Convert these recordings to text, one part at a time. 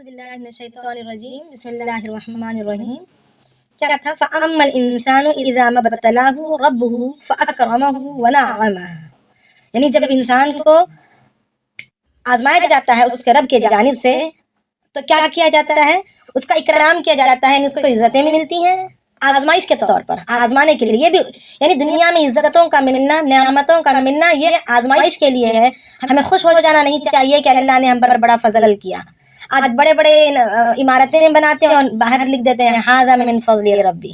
أعوذ بالله من الشيطان الرجيم بسم الله الرحمن الرحیم. کیا تھا؟ فَأَمَّا الْإِنسَانُ إِذَا مَا ابْتَلَاهُ رَبُّهُ فَأَكْرَمَهُ وَنَعَّمَهُ، یعنی جب انسان کو آزمایا جاتا ہے اس کے رب کے جانب سے تو کیا کیا جاتا ہے؟ اس کا اکرام کیا جاتا ہے، یعنی اس کو عزتیں بھی ملتی ہیں آزمائش کے طور پر، آزمانے کے لیے بھی، یعنی دنیا میں عزتوں کا ملنا، نعمتوں کا ملنا یہ آزمائش کے لیے ہے. ہمیں خوش ہو جانا نہیں چاہیے کہ اللہ نے ہم پر بڑا فضل کیا. آج بڑے بڑے عمارتیں بناتے ہیں اور باہر لکھ دیتے ہیں ھذا من فضل ربی،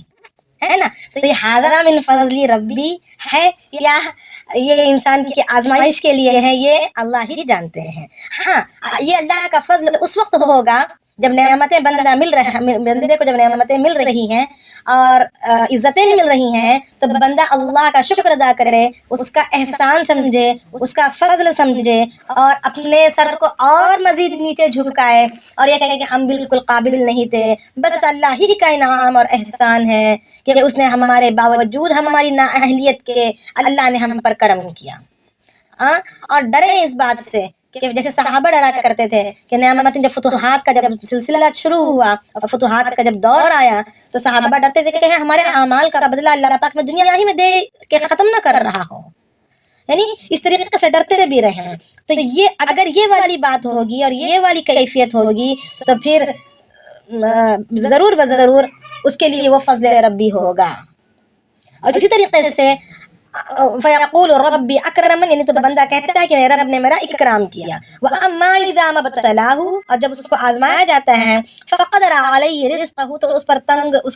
ہے نا؟ تو یہ ھذا من فضل ربی ہے یا یہ انسان کی آزمائش کے لیے ہے، یہ اللہ ہی جانتے ہیں. ہاں، یہ اللہ کا فضل اس وقت ہوگا جب نعمتیں بندے کو جب نعمتیں مل رہی ہیں اور عزتیں بھی مل رہی ہیں تو بندہ اللہ کا شکر ادا کرے، اس کا احسان سمجھے، اس کا فضل سمجھے اور اپنے سر کو اور مزید نیچے جھکائے اور یہ کہے کہ ہم بالکل قابل نہیں تھے، بس اللہ ہی کا انعام اور احسان ہے کہ اس نے ہمارے باوجود ہماری نااہلیت کے اللہ نے ہم پر کرم کیا. اور ڈرے اس بات سے کہ جیسے صحابہ ڈرا کرتے تھے کہ نعمت جب فتوحات کا جب سلسلہ شروع ہوا اور فتوحات کا جب دور آیا تو صحابہ ڈرتے تھے کہ ہمارے اعمال کا بدلہ اللہ پاک میں دنیا ہی میں دے کے ختم نہ کر رہا ہو، یعنی اس طریقے سے ڈرتے بھی رہے ہیں. تو یہ اگر یہ والی بات ہوگی اور یہ والی کیفیت ہوگی تو پھر ضرور بضرور اس کے لیے وہ فضل ربی ہوگا. اور اسی طریقے سے فیقول ربی اکرمن، یعنی تو بندہ کہتا ہے کہ میرے رب نے میرا اکرام کیا. واما اذا ما ابتلاه، اور جب اس کو آزمایا جاتا ہے فقدر علیہ رزقہ، تو اس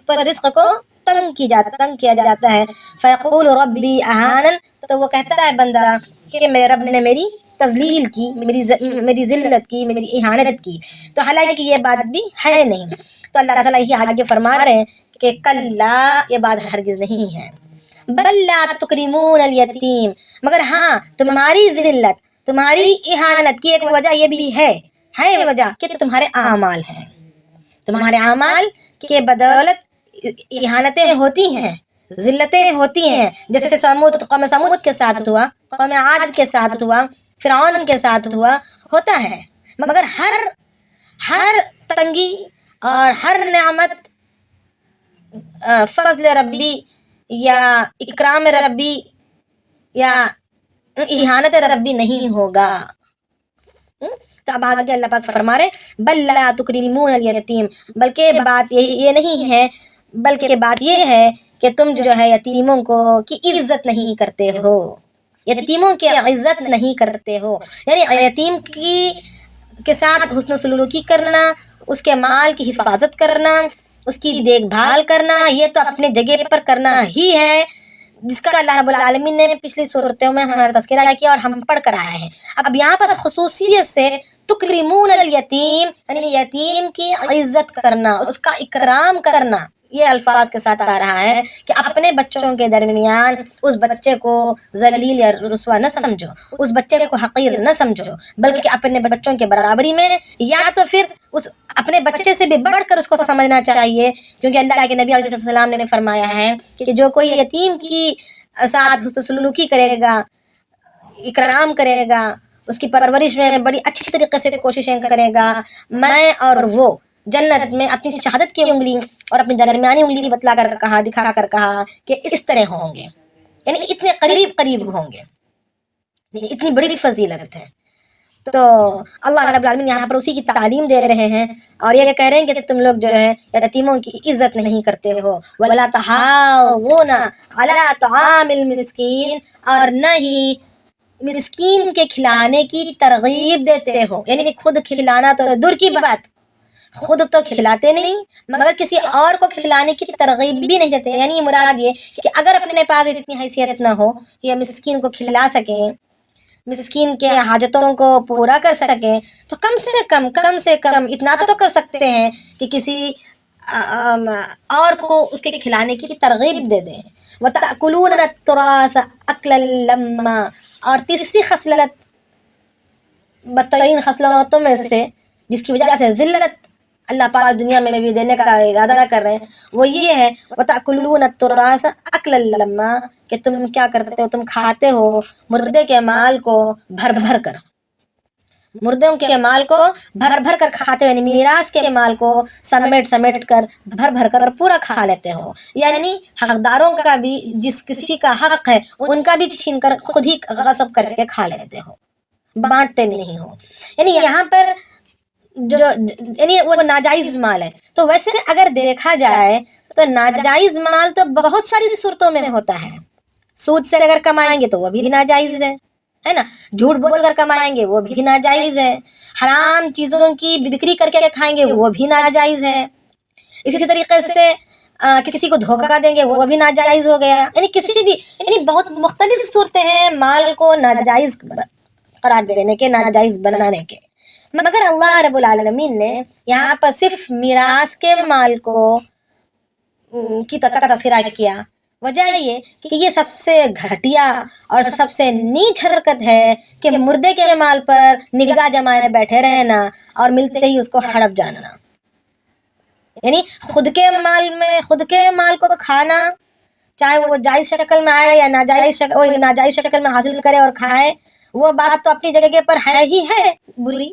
پر رزق کو تنگ کیا جاتا ہے. فیقول ربی اہانن، تو وہ کہتا ہے بندہ کہ میرے رب نے میری تذلیل کی، میری ذلت کی، میری اہانت کی. تو حالانکہ یہ بات بھی ہے نہیں. تو اللہ تعالیٰ یہ آگے فرما رہے ہیں کہ کلا، یہ بات ہرگز نہیں ہے. بل لا تکرمون الیتیم، مگر ہاں تمہاری ذلت، تمہاری اہانت کی ایک وجہ یہ بھی ہے وجہ کہ تمہارے اعمال ہیں. تمہارے اعمال کے بدولت اہانتیں ہوتی ہیں، ذلتیں ہوتی ہیں. جیسے قوم سمود کے ساتھ ہوا، قوم عاد کے ساتھ ہوا، فرعون کے ساتھ ہوا، ہوتا ہے. مگر ہر تنگی اور ہر نعمت فضل ربی یا اکرام ربی یا اہانت ربی نہیں ہوگا. تو اب آگے اللہ پاک فرما رہے بل لا تکرمون الیتیم، بلکہ بات یہ نہیں ہے، بلکہ بات یہ ہے کہ تم جو ہے یتیموں کی عزت نہیں کرتے ہو، یتیموں کی عزت نہیں کرتے ہو. یعنی یتیم کے ساتھ حسن سلوکی کرنا، اس کے مال کی حفاظت کرنا، اس کی دیکھ بھال کرنا، یہ تو اپنے جگہ پر کرنا ہی ہے جس کا اللہ رب العالمین نے پچھلی صورتوں میں ہمارا تذکرہ کیا اور ہم پڑھ کر آئے ہیں. اب یہاں پر خصوصیت سے تکرمون الیتیم، یعنی یتیم کی عزت کرنا، اس کا اکرام کرنا، یہ الفاظ کے ساتھ آ رہا ہے کہ اپنے بچوں کے درمیان اس بچے کو ذلیل یا رسوا نہ سمجھو، اس بچے کو حقیر نہ سمجھو، بلکہ اپنے بچوں کے برابری میں یا تو پھر اس اپنے بچے سے بھی بڑھ کر اس کو سمجھنا چاہیے. کیونکہ اللہ کے نبی علیہ السلام نے فرمایا ہے کہ جو کوئی یتیم کی ساتھ حسن سلوکی کرے گا، اکرام کرے گا، اس کی پرورش میں بڑی اچھی طریقے سے کوششیں کرے گا، میں اور وہ جنت میں اپنی شہادت کی انگلی اور اپنی درمیانی انگلی بتلا کر کہا، دکھا کر کہا کہ اس طرح ہوں گے، یعنی اتنے قریب ہوں گے، اتنی بڑی فضیلت ہے. تو اللہ رب العالمین یہاں پر اسی کی تعلیم دے رہے ہیں اور یہ کہہ رہے ہیں کہ تم لوگ جو ہے یتیموں کی عزت نہیں کرتے ہو. وَلَا تَحَاضُونَ عَلَىٰ طَعَامِ الْمِسْكِينِ، اور نہ ہی مسکین کے کھلانے کی ترغیب دیتے ہو، یعنی خود کھلانا تو دور کی بات، خود تو کھلاتے نہیں مگر کسی اور کو کھلانے کی ترغیب بھی نہیں دیتے. یعنی مراد یہ کہ اگر اپنے پاس اتنی حیثیت نہ ہو کہ یہ مسکین کو کھلا سکیں، مسکین کے حاجتوں کو پورا کر سکیں، تو کم سے کم اتنا تو کر سکتے ہیں کہ کسی اور کو اس کے کھلانے کی ترغیب دے دیں. وَتَأْكُلُونَ التُّرَاثَ أَكْلًا لَمًّا، اور تیسری خصلت بدترین خصلتوں میں سے جس کی وجہ سے ذلت اللہ پاک دنیا میں بھی دینے کا ارادہ کر رہے ہیں وہ یہ ہے وَتَأْكُلُونَ التُّرَاثَ أَكْلًا لَمًّا، کہ تم کیا کرتے ہو، تم کھاتے ہو مردے کے مال کو بھر کر. مردوں کے مال کو بھر بھر کر کھاتے ہو، یعنی میراث کے مال کو سمیٹ سمیٹ کر بھر بھر کر پورا کھا لیتے ہو، یعنی حقداروں کا بھی جس کسی کا حق ہے ان کا بھی چھین کر خود ہی غصب کر کے کھا لیتے ہو، بانٹتے نہیں ہو۔ یعنی یہاں پر جو یعنی وہ ناجائز مال ہے، تو ویسے اگر دیکھا جائے تو ناجائز مال تو بہت ساری صورتوں میں ہوتا ہے۔ سود سے اگر کمائیں گے تو وہ بھی ناجائز ہے نا، جھوٹ بول کر کمائیں گے وہ بھی ناجائز ہے، حرام چیزوں کی بکری کر کے کھائیں گے وہ بھی ناجائز ہے، اسی طریقے سے کسی کو دھوکہ دیں گے وہ بھی ناجائز ہو گیا، یعنی کسی بھی یعنی بہت مختلف صورتیں ہیں مال کو ناجائز قرار دینے کے، ناجائز بنانے کے، مگر اللہ رب العالمین نے یہاں پر صرف میراث کے مال کو کی تذکرہ کیا۔ وجہ یہ کہ یہ سب سے گھٹیا اور سب سے نیچ حرکت ہے کہ مردے کے مال پر نگاہ جمائے بیٹھے رہنا اور ملتے ہی اس کو ہڑپ جانا، یعنی خود کے مال کو کھانا، چاہے وہ جائز شکل میں آئے یا ناجائز شکل میں حاصل کرے اور کھائے، وہ بات تو اپنی جگہ پر ہے ہی ہے بری،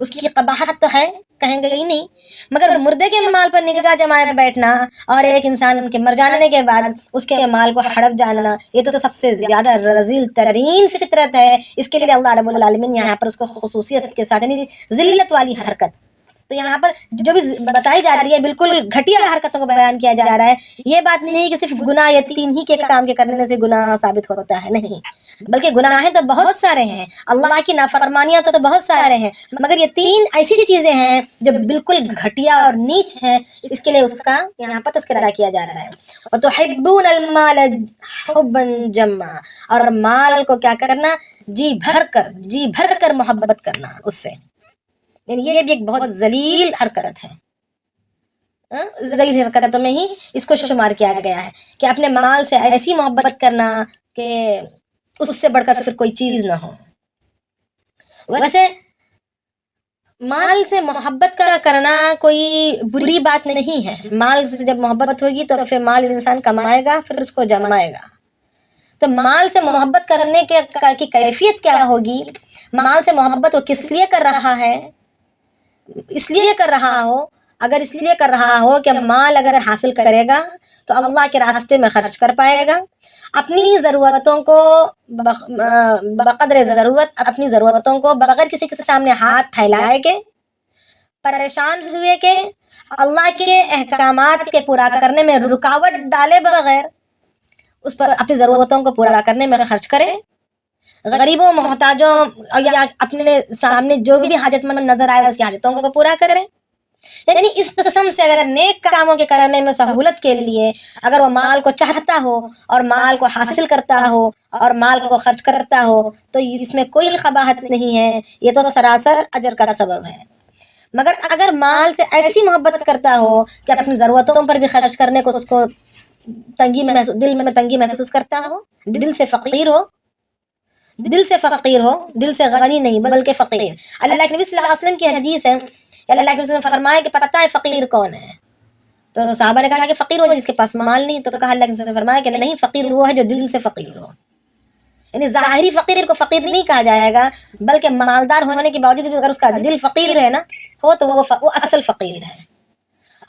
اس کی قباحت تو ہے، کہیں گے ہی نہیں، مگر مردے کے مال پر نگاہ جمائے بیٹھنا اور ایک انسان کے مر جانے کے بعد اس کے مال کو ہڑپ جاننا، یہ تو سب سے زیادہ رذیل ترین فطرت ہے۔ اس کے لیے اللہ رب العالمین یہاں پر اس کو خصوصیت کے ساتھ یعنی ذلت والی حرکت، تو یہاں پر جو بھی بتائی جا رہی ہے بالکل گھٹیا حرکتوں کو بیان کیا جا رہا ہے۔ یہ بات نہیں کہ صرف گناہ یا تین ہی کے کام کے کرنے سے گناہ ثابت ہوتا ہے، نہیں، بلکہ گناہیں تو بہت سارے ہیں، اللہ کی نافرمانیاں تو بہت سارے ہیں، مگر یہ تین ایسی چیزیں ہیں جو بالکل گھٹیا اور نیچ ہیں، اس کے لیے اس کا یہاں پر تذکرہ کیا جا رہا ہے۔ وَتُحِبُّونَ الْمَالَ حُبًّا جَمًّا، اور مال کو کیا کرنا، جی بھر کر محبت کرنا اس سے، یعنی یہ بھی ایک بہت ذلیل حرکت ہے، ذلیل حرکتوں میں ہی اس کو شمار کیا گیا ہے کہ اپنے مال سے ایسی محبت کرنا کہ اس سے بڑھ کر پھر کوئی چیز نہ ہو۔ ویسے مال سے محبت کا کرنا کوئی بری بات نہیں ہے، مال سے جب محبت ہوگی تو پھر مال انسان کمائے گا پھر اس کو جمائے گا، تو مال سے محبت کرنے کی کیفیت کیا ہوگی، مال سے محبت وہ کس لیے کر رہا ہے، اس لیے کر رہا ہو، اگر اس لیے کر رہا ہو کہ مال اگر حاصل کرے گا تو اللہ کے راستے میں خرچ کر پائے گا، اپنی ضرورتوں کو بقدر ضرورت اپنی ضرورتوں کو بغیر کسی کے سامنے ہاتھ پھیلائے کے، پریشان ہوئے کہ اللہ کے احکامات کے پورا کرنے میں رکاوٹ ڈالے بغیر اس پر اپنی ضرورتوں کو پورا کرنے میں خرچ کرے، غریبوں محتاجوں یا اپنے سامنے جو بھی حاجت مند نظر آئے اس کی حاجتوں کو پورا کرے، یعنی اس قسم سے اگر نیک کاموں کے کرنے میں سہولت کے لیے اگر وہ مال کو چاہتا ہو اور مال کو حاصل کرتا ہو اور مال کو خرچ کرتا ہو تو اس میں کوئی قباحت نہیں ہے، یہ تو سراسر اجر کا سبب ہے، مگر اگر مال سے ایسی محبت کرتا ہو کہ اپنی ضرورتوں پر بھی خرچ کرنے کو اس کو دل میں تنگی محسوس کرتا ہو، دل سے فقیر ہو، دل سے غنی نہیں بلکہ فقیر، اللہ کے نبی صلی اللہ علیہ وسلم کی حدیث ہے، اللہ کے وسلم نے فرمایا کہ پتہ ہے فقیر کون ہے، تو صحابہ نے کہا کہ فقیر وہ جس کے پاس مال نہیں، تو کہا اللہ کے وسلم نے فرمایا کہ نہیں، فقیر وہ ہے جو دل سے فقیر ہو، یعنی ظاہری فقیر کو فقیر نہیں کہا جائے گا بلکہ مالدار ہونے کے باوجود بھی اگر اس کا دل فقیر ہے نا ہو تو وہ اصل فقیر ہے،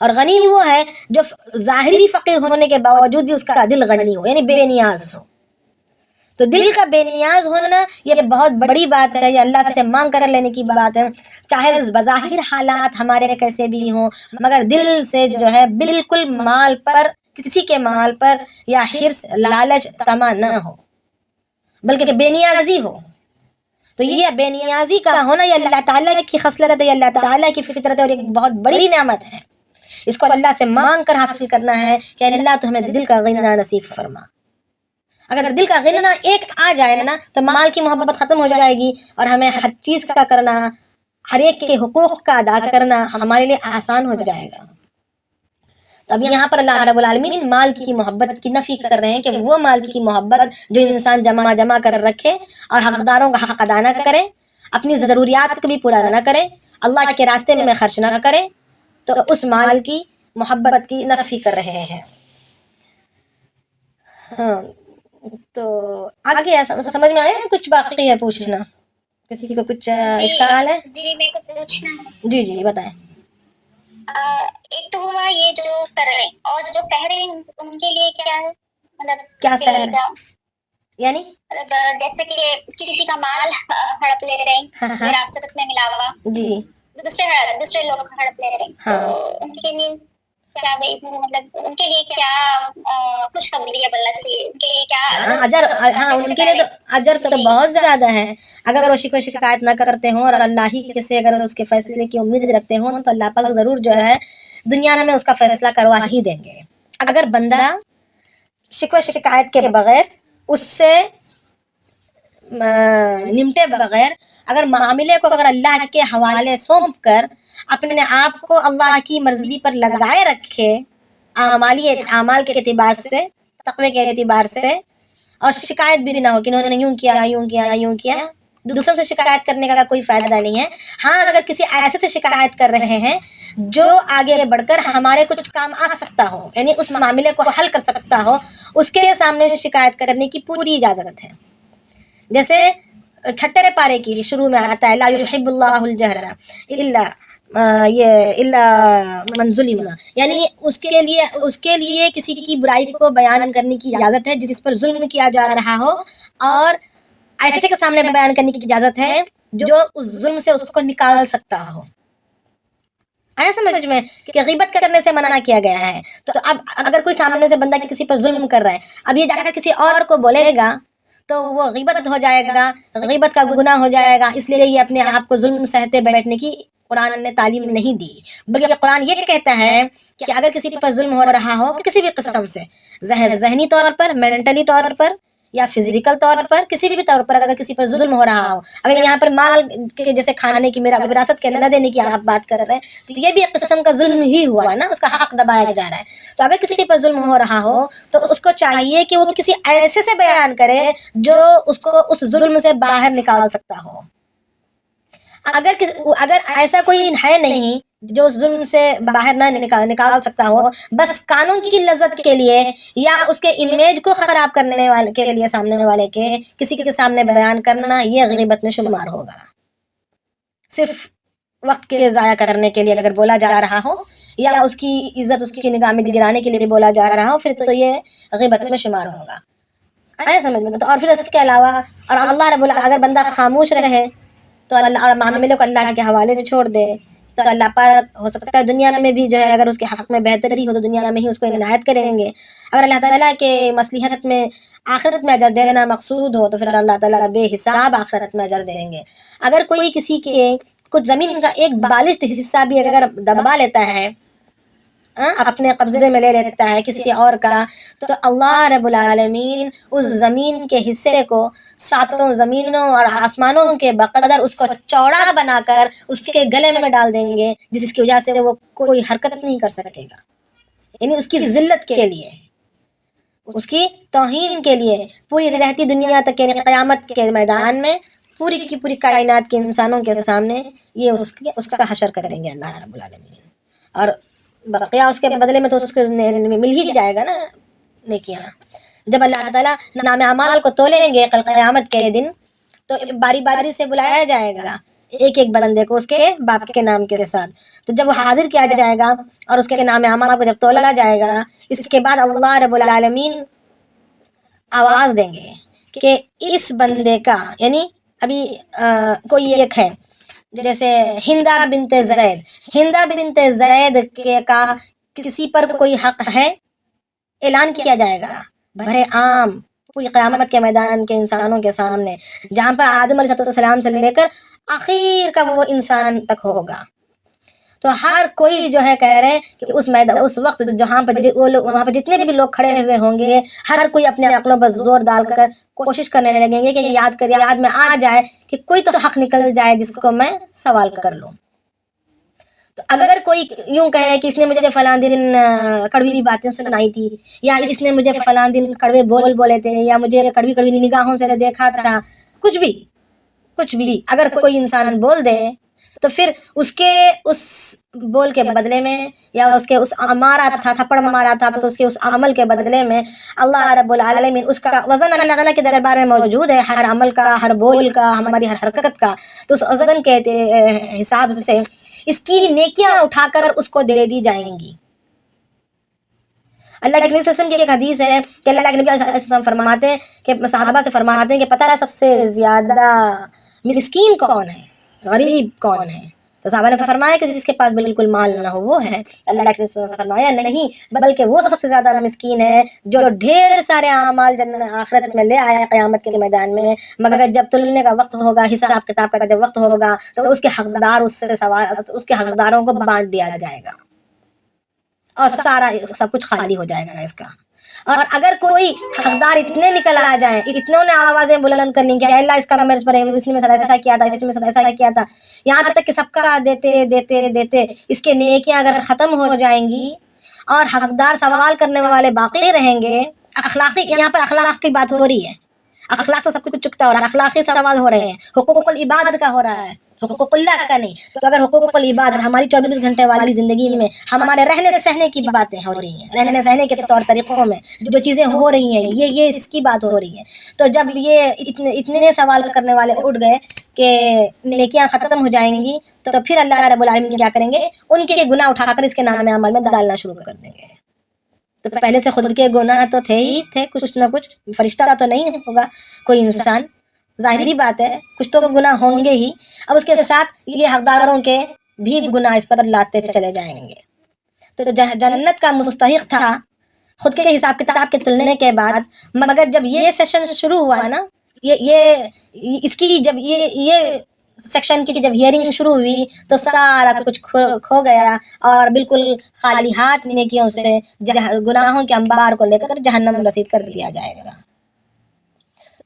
اور غنی وہ ہے جو ظاہری فقیر ہونے کے باوجود بھی اس کا دل غنی ہو، یعنی بے نیاز ہو، تو دل کا بے نیاز ہونا یہ بہت بڑی بات ہے، یہ اللہ سے مانگ کر لینے کی بات ہے، چاہے بظاہر حالات ہمارے کیسے بھی ہوں مگر دل سے جو ہے بالکل مال پر، کسی کے مال پر یا حرص لالچ طمع نہ ہو بلکہ بے نیازی ہو، تو یہ بے نیازی کا ہونا یہ اللہ تعالیٰ کی خصلت ہے، یہ اللہ تعالیٰ کی فطرت ہے اور ایک بہت بڑی نعمت ہے، اس کو اللہ سے مانگ کر حاصل کرنا ہے کہ اللہ تو ہمیں دل کا غنیٰ نصیب فرما، اگر دل کا غنیٰ ایک آ جائے نا تو مال کی محبت ختم ہو جائے گی اور ہمیں ہر چیز کا کرنا، ہر ایک کے حقوق کا ادا کرنا ہمارے لیے آسان ہو جائے گا۔ تو اب یہاں پر اللہ رب العالمین مال کی محبت کی نفی کر رہے ہیں کہ وہ مال کی محبت جو انسان جمع کر رکھے اور حقداروں کا حق ادا نہ کرے، اپنی ضروریات کو بھی پورا نہ کرے، اللہ کے راستے میں خرچ نہ کرے، تو اس مال کی محبت کی نفی کر رہے ہیں۔ ہاں، تو آگے سمجھ میں آیا کچھ باقی ہے پوچھنا؟ کسی کو کچھ جی اشکال ہے؟ جی میرے کو پوچھنا ہے. جی جی بتائیں. ایک تو ہوا یہ جو کر رہے ہیں، اور جو سہ رہے ہیں ان کے لیے کیا ہے، مطلب کیا ان کے سہ لیے رہے کیا، یعنی؟ مطلب جیسے کہ کسی کا مال ہڑپ لے رہے ہیں وراثت میں ملا ہوا، جی دوسرے لوگ ہڑپ لے رہے ہیں، تو ان کے لیے کیا مطلب ان کے لیے کیا خوشخبری بولنا چاہیے، ان کے لیے کیا اجر؟ ہاں ان کے لیے تو اجر تو بہت زیادہ ہے. اگر وہ کوئی شکایت نہ کرتے ہوں اور اللہ ہی سے اگر اس کے فیصلے کی امید رکھتے ہوں تو اللہ پاک ضرور جو ہے دنیا میں اس کا فیصلہ کروا ہی دیں گے. اگر بندہ شکوہ شکایت کے بغیر اس سے نمٹے بغیر اگر معاملے کو اگر اللہ کے حوالے سونپ کر اپنے آپ کو اللہ کی مرضی پر لگائے رکھے، اعمال کے اعتبار سے، تقوی کے اعتبار سے، اور شکایت بھی نہ ہو کہ انہوں نے یوں کیا یوں کیا یوں کیا، دوسروں سے شکایت کرنے کا کوئی فائدہ نہیں ہے. ہاں اگر کسی ایسے سے شکایت کر رہے ہیں جو آگے بڑھ کر ہمارے کچھ کام آ سکتا ہو، یعنی اس معاملے کو حل کر سکتا ہو، اس کے سامنے شکایت کرنے کی پوری اجازت ہے. جیسے چھٹے پارے کی شروع میں آتا ہے لا یحب اللہ الجہر الا من ظلم، یعنی اس کے لیے کسی کی برائی کو بیان کرنے کی اجازت ہے جس پر ظلم کیا جا رہا ہو، اور ایسے کے سامنے بیان کرنے کی اجازت ہے جو اس ظلم سے اس کو نکال سکتا ہو. آیا سمجھ میں کہ غیبت کرنے سے منع کیا گیا ہے. تو اب اگر کوئی سامنے سے بندہ کسی پر ظلم کر رہا ہے، اب یہ جا کر کسی اور کو بولے گا تو وہ غیبت ہو جائے گا، غیبت کا گناہ ہو جائے گا. اس لیے یہ اپنے آپ کو ظلم سہتے بیٹھنے کی قرآن نے تعلیم نہیں دی، بلکہ قرآن یہ کہتا ہے کہ اگر کسی پر ظلم ہو رہا ہو کسی بھی قسم سے، ذہنی طور پر، مینٹلی طور پر، یا فزیکل طور پر، کسی بھی طور پر اگر کسی پر ظلم ہو رہا ہو، اگر یہاں پر مال کے جیسے کھانے کی، میرا وراثت کے نہ دینے کی آپ بات کر رہے ہیں، تو یہ بھی ایک قسم کا ظلم ہی ہوا نا، اس کا حق دبایا جا رہا ہے. تو اگر کسی پر ظلم ہو رہا ہو تو اس کو چاہیے کہ وہ کسی ایسے سے بیان کرے جو اس کو اس ظلم سے باہر نکال سکتا ہو. اگر ایسا کوئی ہے نہیں جو اس ظلم سے باہر نہ نکال سکتا ہو، بس قانون کی لذت کے لیے یا اس کے امیج کو خراب کرنے والے کے لیے سامنے والے کے کسی کے سامنے بیان کرنا، یہ غیبت میں شمار ہوگا. صرف وقت کے ضائع کرنے کے لیے اگر بولا جا رہا ہو یا اس کی عزت اس کی نگاہ میں گرانے کے لیے بولا جا رہا ہو، پھر تو یہ غیبت میں شمار ہوگا. آیا سمجھ میں؟ تو اور پھر اس کے علاوہ اور اللہ رب اگر بندہ خاموش رہے تو اللہ اور معاملے کو اللہ کے حوالے چھوڑ دے تو اللہ پر ہو سکتا ہے دنیا میں بھی جو ہے اگر اس کے حق میں بہتری ہو تو دنیا میں ہی اس کو عنایت کریں گے. اگر اللہ تعالیٰ کے مصلحت میں آخرت میں اجر دینا مقصود ہو تو پھر اللہ تعالیٰ بے حساب آخرت میں اجر دیں گے. اگر کوئی کسی کے کچھ زمین کا ایک بالشت حصہ بھی اگر دبا لیتا ہے، اپنے قبضے میں لے لیتا ہے کسی اور کا، تو اللہ رب العالمین اس زمین کے حصے کو 7 زمینوں اور آسمانوں کے بقدر اس کو چوڑا بنا کر اس کے گلے میں ڈال دیں گے، جس کی وجہ سے وہ کوئی حرکت نہیں کر سکے گا. یعنی اس کی ذلت کے لیے، اس کی توہین کے لیے، پوری رہتی دنیا تک، یعنی قیامت کے میدان میں پوری کی پوری کائنات کے انسانوں کے سامنے یہ اس کا حشر کریں گے اللہ رب العالمین. اور بقیہ اس کے بدلے میں تو اس کو مل ہی جائے گا نا نیکیاں. جب اللہ تعالیٰ نام اعمال کو تولیں گے کل قیامت کے دن تو باری باری سے بلایا جائے گا ایک ایک بندے کو اس کے باپ کے نام کے ساتھ. تو جب وہ حاضر کیا جائے گا اور اس کے نام اعمال کو جب تولا جائے گا، اس کے بعد اللہ رب العالمین آواز دیں گے کہ اس بندے کا، یعنی ابھی کوئی ایک ہے جیسے ہندا بنت زید کا کسی پر کوئی حق ہے، اعلان کیا جائے گا بھرے عام پوری قیامت کے میدان کے انسانوں کے سامنے، جہاں پر آدم علیہ السلام سے لے کر آخر کا وہ انسان تک ہوگا. تو ہر کوئی جو ہے کہہ رہے کہ اس وقت جہاں پر وہاں پہ جتنے بھی لوگ کھڑے ہوئے ہوں گے، ہر کوئی اپنے عقلوں پر زور ڈال کر کوشش کرنے لگیں گے کہ یاد میں آ جائے کہ کوئی تو حق نکل جائے جس کو میں سوال کر لوں. تو اگر کوئی یوں کہے کہ اس نے مجھے فلاں دن کڑوی باتیں سنائی تھی، یا اس نے مجھے فلاں دن کڑوے بول بولے تھے، یا مجھے کڑوی نگاہوں سے دیکھا تھا، کچھ بھی اگر کوئی انسان بول دے تو پھر اس کے اس بول کے بدلے میں یا اس کے اس مارا تھا تھپڑ مارا تھا تو اس کے اس عمل کے بدلے میں اللہ رب العالمین اس کا وزن اللہ تعالیٰ کے دربار میں موجود ہے، ہر عمل کا، ہر بول کا، ہماری ہر حرکت کا. تو اس وزن کے حساب سے اس کی نیکیاں اٹھا کر اس کو دے دی جائیں گی. اللہ کے نبی صلی اللہ علیہ وسلم کی ایک حدیث ہے کہ اللہ کے نبی صلی اللہ علیہ وسلم فرماتے ہیں کہ صحابہ سے فرماتے ہیں کہ پتہ ہے سب سے زیادہ مسکین کون ہے، غریب کون ہے؟ تو صحابہ نے فرمایا کہ جس کے پاس بالکل مال نہ ہو وہ ہے. اللہ کے نبی نے فرمایا نہیں، بلکہ وہ سب سے زیادہ مسکین ہے جو ڈھیر سارے اعمال آخرت میں لے آیا قیامت کے میدان میں، مگر جب تلنے کا وقت ہوگا، حساب کتاب کا جب وقت ہوگا تو اس کے حقدار اس کے حقداروں کو بانٹ دیا جائے گا اور سارا سب کچھ خالی ہو جائے گا اس کا. اور اگر کوئی حقدار اتنے نکل آ جائیں، اتنوں نے آوازیں بلند کرنی کہ اللہ اس کا میرے پر اس نے ایسا کیا تھا، اس نے ایسا کیا تھا، یہاں تک کہ سب کا دیتے دیتے دیتے اس کے نیکیاں اگر ختم ہو جائیں گی اور حقدار سوال کرنے والے باقی رہیں گے. اخلاقی، یہاں پر اخلاق کی بات ہو رہی ہے، اخلاق سے سب کچھ چکتا ہو رہا ہے، اخلاقی سوال ہو رہے ہیں، حقوق العباد کا ہو رہا ہے، حقوق اللہ کا نہیں. تو اگر حقوق العباد ہماری 24 گھنٹے والی زندگی میں ہمارے رہنے سہنے کی باتیں ہو رہی ہیں، رہنے سہنے کے طور طریقوں میں جو چیزیں ہو رہی ہیں یہ اس کی بات ہو رہی ہے. تو جب یہ اتنے سوال کرنے والے اٹھ گئے کہ نیکیاں ختم ہو جائیں گی تو پھر اللہ رب العالمین کیا کریں گے؟ ان کے گناہ اٹھا کر اس کے نام عمل میں ڈالنا شروع کر دیں گے. تو پہلے سے خود کے گناہ تو تھے ہی تھے، کچھ نہ کچھ، فرشتہ تو نہیں ہوگا کوئی انسان، ظاہری بات ہے کچھ تو گناہ ہوں گے ہی. اب اس کے ساتھ یہ حقداروں کے بھی گناہ اس پر لاتے چلے جائیں گے. تو جنت کا مستحق تھا خود کے حساب کتاب کے تلنے کے بعد، مگر جب یہ سیشن شروع ہوا نا، یہ اس کی جب یہ سیکشن کی جب ہیئرنگ شروع ہوئی تو سارا کچھ کھو گیا اور بالکل خالی ہاتھ نیکیوں سے گناہوں کے انبار کو لے کر جہنم رسید کر دیا جائے گا.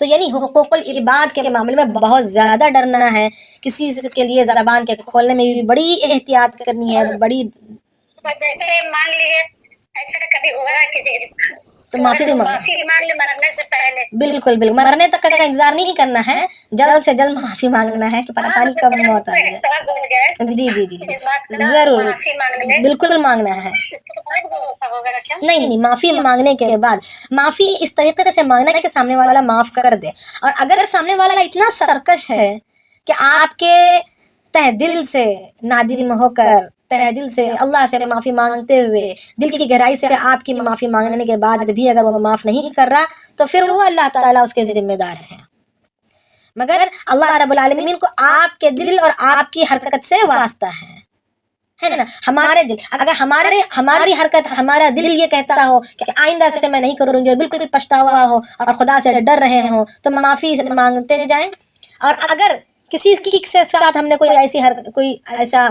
تو یعنی حقوق العباد کے معاملے میں بہت زیادہ ڈرنا ہے، کسی کے لیے زبان کے کھولنے میں بھی بڑی احتیاط کرنی ہے، بڑی. جیسے مان لیجیے ایسا کبھی ہوا ہے کسی کے ساتھ تو معافی مانگ لے مرنے سے پہلے. بالکل بالکل، مرنے تک کا انتظار نہیں کرنا ہے، جلد سے جلد معافی مانگنا ہے کہ پتہ نہیں کب موت آ جائے. جی جی جی ضرور، بالکل مانگنا ہے. نہیں، معافی مانگنے کے بعد معافی اس طریقے سے مانگنا ہے کہ سامنے والا معاف کر دے. اور اگر سامنے والا اتنا سرکش ہے کہ آپ کے تہ دل سے نادم ہو کر، تہ دل سے اللہ سے معافی مانگتے ہوئے، دل کی گہرائی سے آپ کی معافی مانگنے کے بعد بھی اگر وہ معاف نہیں کر رہا تو پھر وہ اللہ تعالیٰ اس کے ذمہ دار ہے. مگر اللہ رب العالمین کو آپ کے دل اور آپ کی حرکت سے واسطہ ہے نا. ہمارے دل، اگر ہماری حرکت، ہمارا دل یہ کہتا ہو کہ آئندہ سے میں نہیں کروں گی، بالکل پچھتاوا ہو اور خدا سے ڈر رہے ہوں تو معافی مانگتے جائیں. اور اگر کسی کے ساتھ ہم نے کوئی ایسا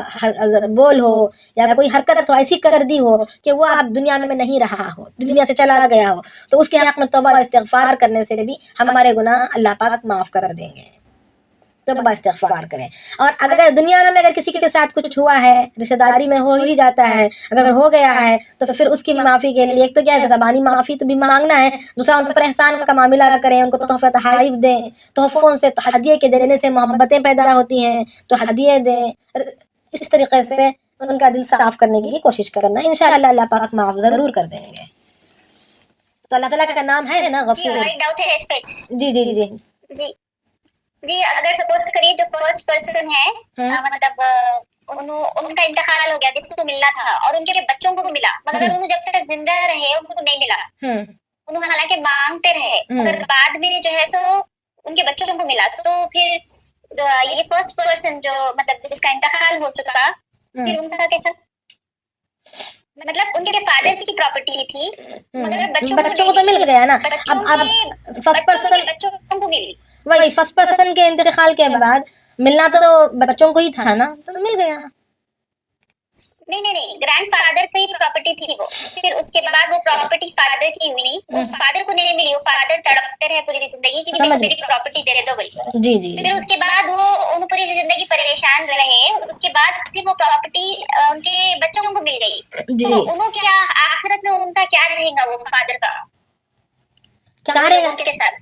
بول ہو یا کوئی حرکت ہو ایسی کر دی ہو کہ وہ آپ دنیا میں نہیں رہا ہو، دنیا سے چلا گیا ہو، تو اس کے حق میں توبہ استغفار کرنے سے بھی ہمارے گناہ اللہ پاک معاف کر دیں گے. توبہ استغفار کریں. اور اگر دنیا میں اگر کسی کے ساتھ کچھ ہوا ہے، رشتہ داری میں ہو ہی جاتا ہے، اگر ہو گیا ہے تو پھر اس کی معافی کے لیے ایک تو کیا ہے، زبانی معافی تو بھی مانگنا ہے، دوسرا ان پر احسان کا معاملہ کریں، ان کو تحفہ تحائف دیں، تحفوں سے ہدیے کے دینے سے محبتیں پیدا ہوتی ہیں تو ہدیے دیں. اس طریقے سے ان کا دل صاف کرنے کی کوشش کرنا، انشاءاللہ اللہ پاک معاف ضرور کر دیں گے. تو اللہ تعالیٰ کا نام ہے نا غفور. جی جی جی جی جی. اگر سپوز کریے جو فرسٹ پرسن ہے، مطلب ان کا انتقال ہو گیا جس کو ملنا تھا اور ان کے بچوں کو بھی ملا، مگر انہوں جب تک زندہ رہے ان کو نہیں ملا، انہوں حالانکہ مانگتے رہے، مگر بعد میں جو ہے سو ان کے بچوں کو ملا. تو پھر یہ فرسٹ پرسن جو مطلب جس کا انتقال ہو چکا، پھر ان کا کیسا؟ مطلب ان کے فادر کی پراپرٹی تھی مگر بچوں کو تو مل گیا نا. اب فرسٹ پرسن بچوں کو ملی، وہی فرسٹ پرسن کے انتقال کے بعد ملنا تو بچوں کو ہی تھا نا، تو مل گیا. نہیں، گرینڈ فادر کی پراپرٹی تھی وہ، پھر اس کے بعد وہ پراپرٹی فادر کی ہوئی، وہ فادر کو نہیں ملی، وہ فادر تڑپتے رہے پوری زندگی کہ میری پراپرٹی دے دو بھائی. جی جی. پھر اس کے بعد وہ ان پوری زندگی پریشان رہے، اس کے بعد پھر وہ پراپرٹی ان کے بچوں کو مل گئی. تو انہوں کیا آخرت میں ان کا کیا رہے گا، وہ فادر کا کیا رہے گا کے ساتھ؟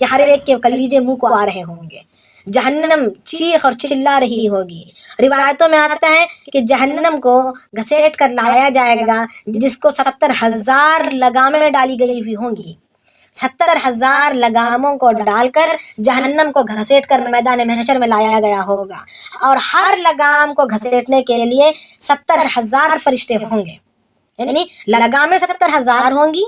کہ ہر ایک کے کلیجے منہ کو آ رہے ہوں گے. جہنم چیخ اور چلا رہی ہوگی. روایتوں میں آتا ہے کہ جہنم کو گھسیٹ کر لایا جائے گا جس کو 70,000 لگامیں ڈالی گئی ہوئی ہوں گی. 70,000 لگاموں کو ڈال کر جہنم کو گھسیٹ کر میدان محشر میں لایا گیا ہوگا، اور ہر لگام کو گھسیٹنے کے لیے 70,000 فرشتے ہوں گے. یعنی لگامیں 70,000 ہوں گی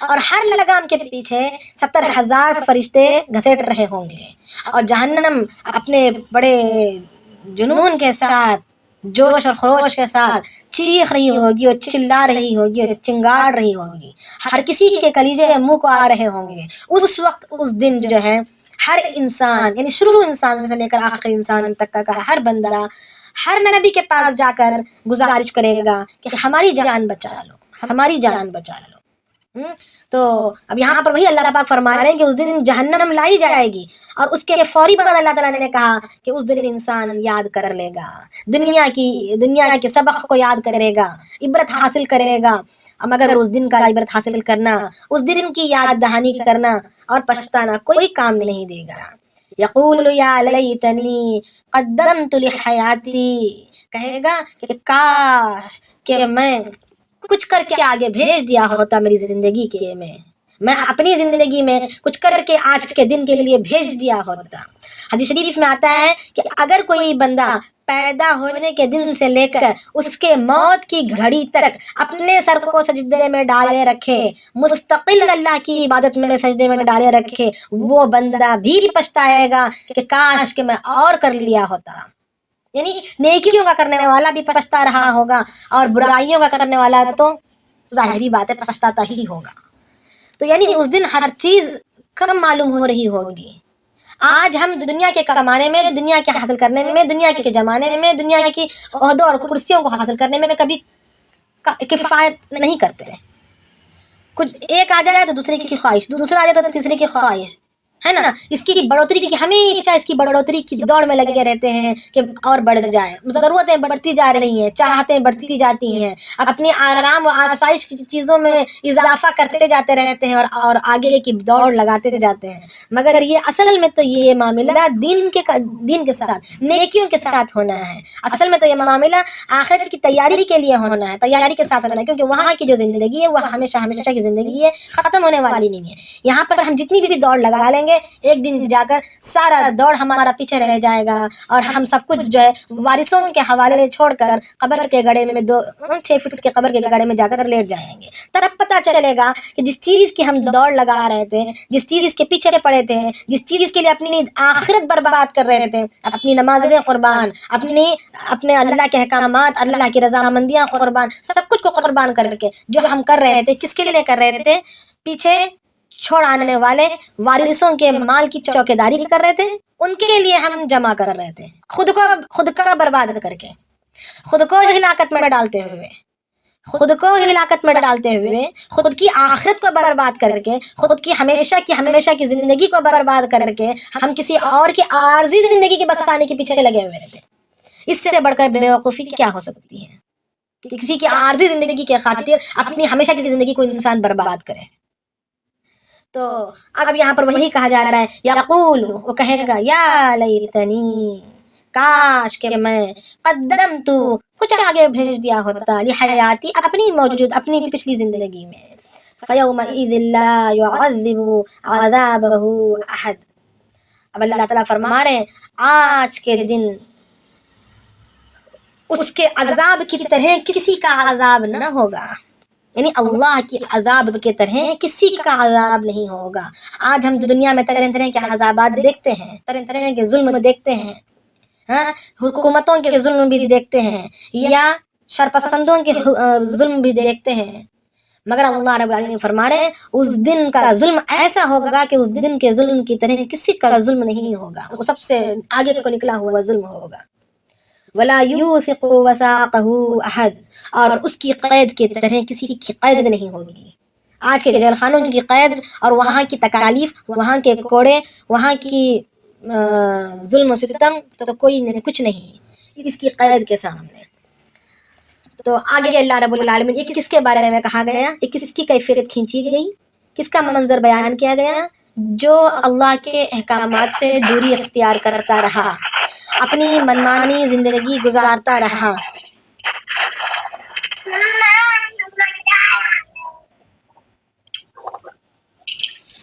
اور ہر لگام کے پیچھے 70,000 فرشتے گھسیٹ رہے ہوں گے. اور جہنم اپنے بڑے جنون کے ساتھ، جوش اور خروش کے ساتھ چیخ رہی ہوگی اور چلا رہی ہوگی اور چنگاڑ رہی ہوگی. ہر کسی کے کلیجے منہ کو آ رہے ہوں گے. اس وقت اس دن جو ہے ہر انسان، یعنی شروع انسان سے لے کر آخر انسان تک کا ہر بندہ ہر نبی کے پاس جا کر گزارش کرے گا کہ ہماری جان بچا لو، ہماری جان بچا لو. تو اب یہاں پر وہی اللہ پاک فرما رہے ہیں کہ اس دن جہنم لائی جائے گی، اور اس کے فوری بعد اللہ تعالیٰ نے کہا کہ اس دن انسان یاد کر لے گا، دنیا کے سبق کو یاد کرے گا، عبرت حاصل کرے گا. مگر اس دن کا عبرت حاصل کرنا، اس دن کی یاد دہانی کرنا اور پچھتانا کوئی کام نہیں دے گا. یقول یا لیتنی قدمت لحیاتی، کہے گا کہ کاش کہ میں کچھ کر کے آگے بھیج دیا ہوتا میری زندگی کے میں اپنی زندگی میں کچھ کر کے آج کے دن کے لیے بھیج دیا ہوتا. حدیث شریف میں آتا ہے کہ اگر کوئی بندہ پیدا ہونے کے دن سے لے کر اس کے موت کی گھڑی تک اپنے سر کو سجدے میں ڈالے رکھے، مستقل اللہ کی عبادت میں سجدے میں ڈالے رکھے، وہ بندہ بھی پچھتائے گا کہ کاش کہ میں اور کر لیا ہوتا. یعنی نیکیوں کا کرنے والا بھی پچھتا رہا ہوگا اور برائیوں کا کرنے والا تو ظاہری بات ہے پچھتاتا ہی ہوگا. تو یعنی اس دن ہر چیز کم معلوم ہو رہی ہوگی. آج ہم دنیا کے کمانے میں، دنیا کے حاصل کرنے میں، دنیا کے جمانے میں، دنیا کی عہدوں اور کرسیوں کو حاصل کرنے میں کبھی کفایت نہیں کرتے. کچھ ایک آ جائے تو دوسرے کی خواہش، دوسرا آ جائے تو تیسرے کی خواہش، ہے نا. اس کی بڑھوتری کی ہمیشہ اس کی بڑھوتری کی دوڑ میں لگے رہتے ہیں کہ اور بڑھ جائے. ضرورتیں بڑھتی جا رہی ہیں، چاہتیں بڑھتی جاتی ہیں، اپنی آرام و آسائش کی چیزوں میں اضافہ کرتے جاتے رہتے ہیں اور آگے کی دوڑ لگاتے جاتے ہیں. مگر یہ اصل میں تو یہ معاملہ دین کے ساتھ، نیکیوں کے ساتھ ہونا ہے. اصل میں تو یہ معاملہ آخرت کی تیاری کے لیے ہونا ہے، تیاری کے ساتھ ہونا ہے، کیونکہ وہاں کی جو زندگی ہے وہ ہمیشہ ہمیشہ کی زندگی ہے، ختم ہونے والی نہیں ہے. یہاں پر ہم جتنی بھی دوڑ لگا لیں گے، ایک دن جا کر سارا دوڑ ہمارا پیچھے رہ جائے گا اور ہم سب کچھ جو ہے وارثوں کے حوالے چھوڑ کر قبر کے گڑھے میں 6 فٹ کے قبر کے گڑھے میں جا کر لیٹ جائیں گے. تب پتہ چلے گا کہ جس چیز کی ہم دوڑ لگا رہے تھے، جس چیز کے پیچھے پڑے تھے، جس چیز کے لیے اپنی آخرت برباد کر رہے تھے، اپنی نمازیں قربان، اپنے اللہ کے احکامات، اللہ کی رضامندیاں قربان، سب کچھ کو قربان کر کے جو ہم کر رہے تھے، کس کے لیے کر رہے تھے؟ پیچھے چھوڑ آنے والے وارثوں کے مال کی چوکیداری کر رہے تھے، ان کے لیے ہم جمع کر رہے تھے. خود کا برباد کر کے، خود کو ہلاکت میں ڈالتے ہوئے، خود کی آخرت کو برباد کر کے، خود کی ہمیشہ کی زندگی کو برباد کر کے ہم کسی اور کی عارضی زندگی کے بسانے کے پیچھے لگے ہوئے رہتے. اس سے بڑھ کر بے وقوفی کیا ہو سکتی ہے کہ کسی کی عارضی زندگی کے خاطر اپنی ہمیشہ کی زندگی کو انسان برباد کرے. تو اب یہاں پر وہی کہا جا رہا ہے، یقول، وہ کہے گا یا لیتنی، کاش کہ میں قدمت، کچھ آگے بھیج دیا ہوتا، لحیاتی، اپنی پچھلی زندگی میں. فیومئذ لا یعذب عذابہ احد. اب اللہ تعالیٰ فرما رہے ہیں آج کے دن اس کے عذاب کی طرح کسی کا عذاب نہ ہوگا. یعنی اللہ کی عذاب کے طرح کسی کا عذاب نہیں ہوگا. آج ہم دنیا میں طرح طرح کے عذابات دیکھتے ہیں، طرح طرح کے ظلم دیکھتے ہیں، حکومتوں کے ظلم بھی دیکھتے ہیں یا شرپسندوں کے ظلم بھی دیکھتے ہیں. مگر اللہ رب العالمین فرما رہے ہیں اس دن کا ظلم ایسا ہوگا کہ اس دن کے ظلم کی طرح کسی کا ظلم نہیں ہوگا. وہ سب سے آگے کو نکلا ہوا ظلم ہوگا. ولا یوثق وثاقہ احد، اور اس کی قید کی طرح کسی کی قید نہیں ہوگی. آج کے جیل خانوں کی قید اور وہاں کی تکالیف، وہاں کے کوڑے، وہاں کی ظلم و ستم تو کوئی کچھ نہیں اس کی قید کے سامنے. تو آگے اللہ رب العالمین یہ کس کے بارے میں کہا گیا، یہ کس کی کیفیت کھینچی گئی، کس کا منظر بیان کیا گیا؟ جو اللہ کے احکامات سے دوری اختیار کرتا رہا، اپنی منمانی زندگی گزارتا رہا،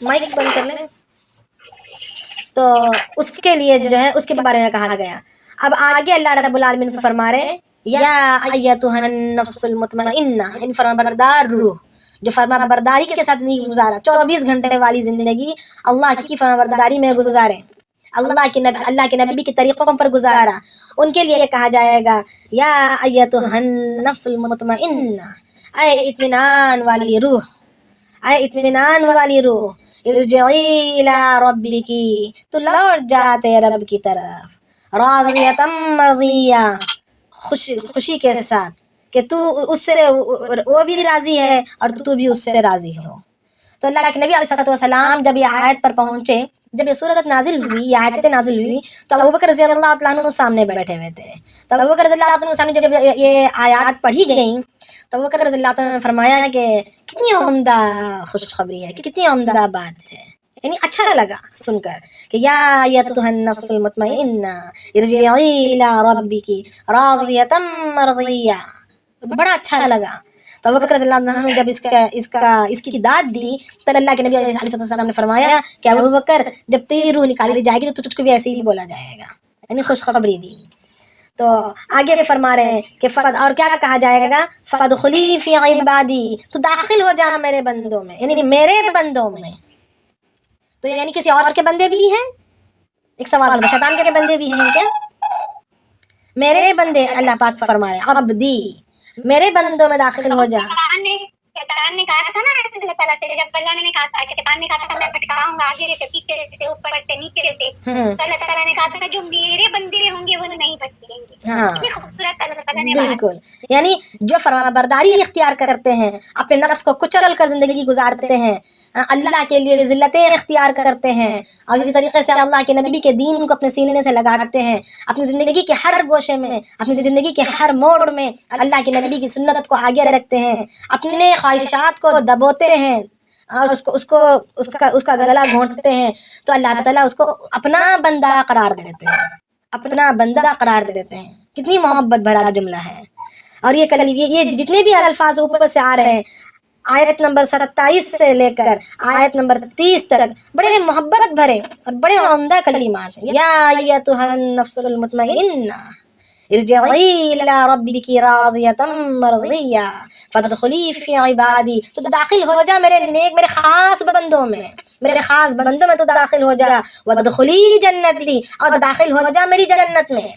مائک بند کر لیں، تو اس کے لیے جو ہے اس کے بارے میں کہا گیا. اب آگے اللہ رب العالمین فرما رہے ہیں یا ایتھا النفس المطمئنہ، یعنی فرما بردار روح جو فرما برداری کے ساتھ نہیں گزارا، 24 گھنٹے والی زندگی اللہ کی فرما برداری میں گزارے، اللہ کے نبی کے طریقوں پر گزارا، ان کے لیے کہا جائے گا یا ایتھا النفس المطمئنہ، اے اطمینان والی روح، اے اطمینان والی روح، ارجعی الی ربکی، تو لوٹ جا تیرے رب کی طرف، راضیۃ مرضیہ، خوشی کے ساتھ کہ تو اس سے وہ بھی راضی ہے اور تو بھی اس سے راضی ہو. تو اللہ کے نبی علیہ السلام جب یہ آیت پر پہنچے، جب یہ صورت نازل ہوئی، یہ آیتیں نازل ہوئی، تو ابوبکر رضی اللہ تعالیٰ عنہ سامنے بیٹھے ہوئے تھے. تو ابوبکر رضی اللہ عنہ کے سامنے جب یہ آیات پڑھی گئیں تو ابوبکر رضی اللہ عنہ نے فرمایا کہ کتنی عمدہ خوشخبری ہے، کتنی عمدہ بات ہے، یعنی اچھا لگا سن کر کہ یا ایتھا النفس المطمئنہ ارجعی الی ربک راضیۃ مرضیہ، بڑا اچھا لگا. تو ابوبکر رضی اللہ عنہ جب اس کی داد دی تو اللہ کے نبی علیہ السلام نے فرمایا کہ ابوبکر جب تیری روح نکالی جائے گی تو تجھ کو بھی ایسے ہی بولا جائے گا، یعنی خوشخبری دی. تو آگے فرما رہے ہیں کہ اور کیا کہا جائے گا، فادخلی فی عبادی، تو داخل ہو جا میرے بندوں میں، یعنی میرے بندوں میں. تو یعنی کسی اور کے بندے بھی ہیں؟ ایک سوال ہوتا ہے، شیطان کے بندے بھی ہیں کیا؟ میرے بندے، اللہ پاک فرما رہے ہیں عبدی، میرے بندوں میں داخل ہو جا. شیطان نے کہا تھا نا اللہ تعالیٰ سے، جب اللہ نے کہا تھا کہ شیطان نے کہا تھا میں بھٹکاؤں گا، آگے سے پیچھے سے اوپر سے نیچے سے، تو اللہ تعالیٰ نے کہا تھا جو میرے بندے ہوں گے وہ نہیں بھٹکیں گے. کتنی خوبصورت اللہ تعالیٰ نے بات. بالکل، یعنی جو فرما برداری اختیار کرتے ہیں، اپنے نفس کو کچل کر زندگی گزارتے ہیں، اللہ کے لیے ذلتیں اختیار کرتے ہیں، اور اسی طریقے سے اللہ کے نبی کے دین کو اپنے سینے سے لگاتے ہیں، اپنی زندگی کے ہر گوشے میں، اپنی زندگی کے ہر موڑ میں اللہ کے نبی کی سنت کو آگے رکھتے ہیں، اپنے خواہشات کو دبوتے ہیں اور اس کا گلا گھونٹتے ہیں، تو اللہ تعالیٰ اس کو اپنا بندہ قرار دیتے ہیں، اپنا بندہ قرار دیتے ہیں. کتنی محبت بھرا جملہ ہے. اور یہ جتنے بھی الفاظ اوپر سے آ رہے ہیں، آیت نمبر 27 سے لے کر آیت نمبر 30 تک بڑے محبت بھرے اور بڑے عمدہ کلمات ہیں. یا ایتھا النفس المطمئنہ ارجعی الی ربک راضیۃ مرضیہ فادخلی فی عبادی، تو داخل ہو جا میرے خاص بندوں میں، میرے خاص بندوں میں تو داخل ہو جا، وادخلی جنتی، اور داخل ہو جا میری جنت میں.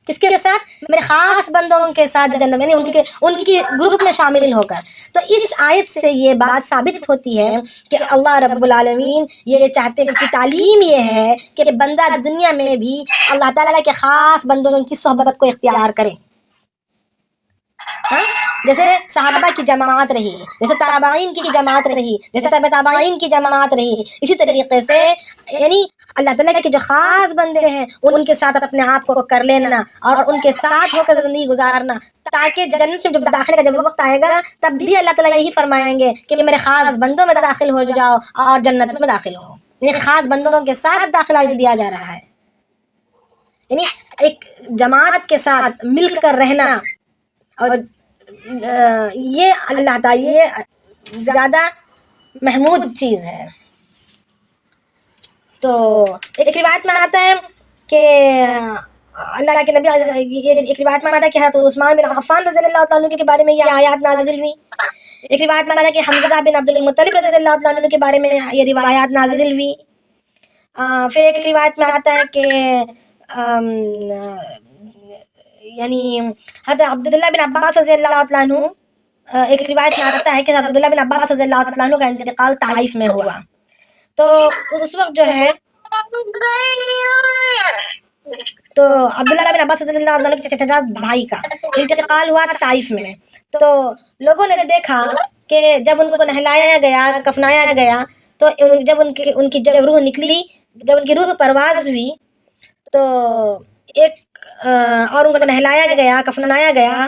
کس کے ساتھ؟ میرے خاص بندوں کے ساتھ جنت، یعنی ان کی گروپ میں شامل ہو کر. تو اس آیت سے یہ بات ثابت ہوتی ہے کہ اللہ رب العالمین یہ چاہتے ہیں کہ تعلیم یہ ہے کہ بندہ دنیا میں بھی اللہ تعالیٰ کے خاص بندوں کی صحبت کو اختیار کرے. جیسے صحابہ کی جماعت رہی، جیسے تابعین کی جماعت رہی، جیسے تابعین کی جماعت رہی، اسی طریقے سے یعنی اللہ تعالیٰ کے جو خاص بندے ہیں ان کے ساتھ اپنے آپ کو کر لینا اور ان کے ساتھ ہو کر زندگی گزارنا، تاکہ جنت میں جب داخلے کا جب وقت آئے گا تب بھی اللہ تعالیٰ یہی فرمائیں گے کہ میرے خاص بندوں میں داخل ہو جاؤ اور جنت میں داخل ہو. یعنی خاص بندوں کے ساتھ داخلہ دیا جا رہا ہے، یعنی ایک جماعت کے ساتھ مل کر رہنا. اور یہ اللہ تعالیٰ یہ زیادہ محمود چیز ہے. تو ایک روایت میں آتا ہے کہ اللہ کے نبی، ایک روایت میں آتا ہے کہ حضرت عثمان بن عفان رضی اللہ عنہ کے بارے میں یہ آیات نازل ہوئی. ایک روایت میں آتا ہے کہ حمزہ بن عبد المطلب رضی اللہ عنہ کے بارے میں یہ روایات نازل ہوئی. پھر ایک روایت میں آتا ہے کہ یعنی حضرت عبداللہ بن عباس رضی اللہ عنہ، ایک روایت میں آتا ہے کہ حضرت عبداللہ بن عباس رضی اللہ عنہ کا انتقال طائف میں ہوا. تو اس وقت جو ہے تو عبداللہ بن عباس رضی اللہ عنہ کے چچا بھائی کا انتقال ہوا طائف میں. تو لوگوں نے دیکھا کہ جب ان کو نہلایا گیا، کفنایا گیا، تو جب ان کی جب روح نکلی، جب ان کی روح پرواز ہوئی تو ایک اور ان کو نہلایا گیا، کفنایا گیا،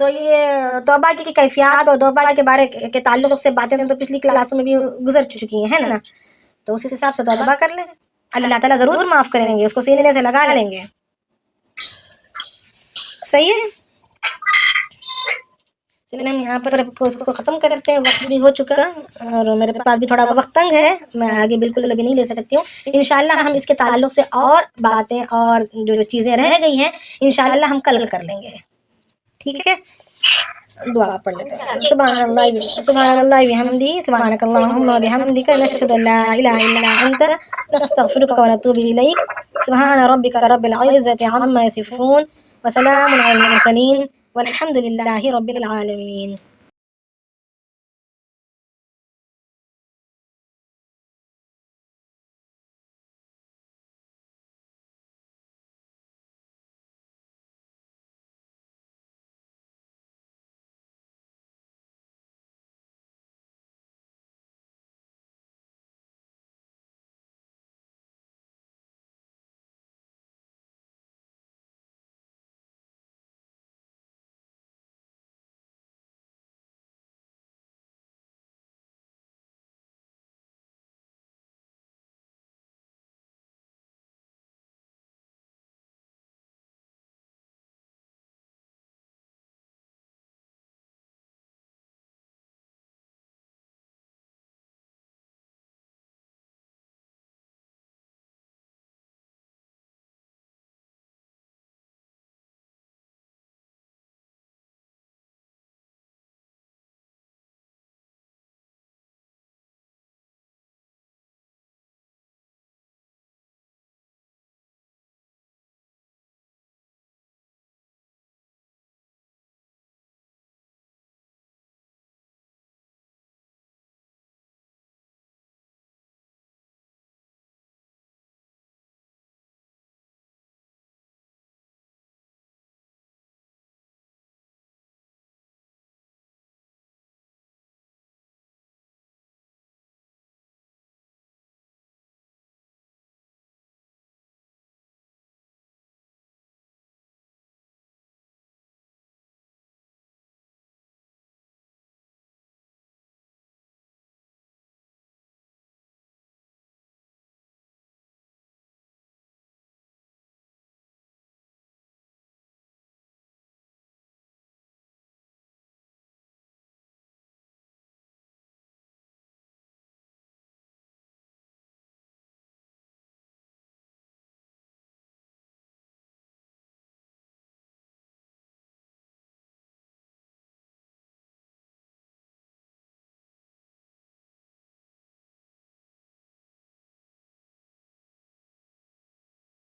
تو یہ توبہ کی کیفیات اور توبہ کے بارے کے تعلق سے باتیں تو پچھلی کلاسوں میں بھی گزر چکی ہیں نا، تو اس حساب سے توبہ کر لیں، اللہ تعالیٰ ضرور معاف کریں گے، اس کو سینے سے لگا لیں گے. صحیح ہے. چلیں ہم یہاں پر اس کو ختم کرتے ہیں، وقت بھی ہو چکا اور میرے پاس بھی تھوڑا وقت تنگ ہے، میں آگے بالکل ابھی نہیں لے سکتی ہوں. انشاءاللہ ہم اس کے تعلق سے اور باتیں اور جو چیزیں رہ گئی ہیں انشاءاللہ ہم کل کر لیں گے. ٹھیک ہے، دعا پڑھ لیتے ہیں. سبحان اللہ بحمدہ، سبحانک اللہم و بحمدک، نشہد ان لا الہ الا انت، نستغفرک و نتوب الیک. سبحان ربک رب العزة عما یصفون وسلام علی المرسلین والحمد للہ رب العالمین.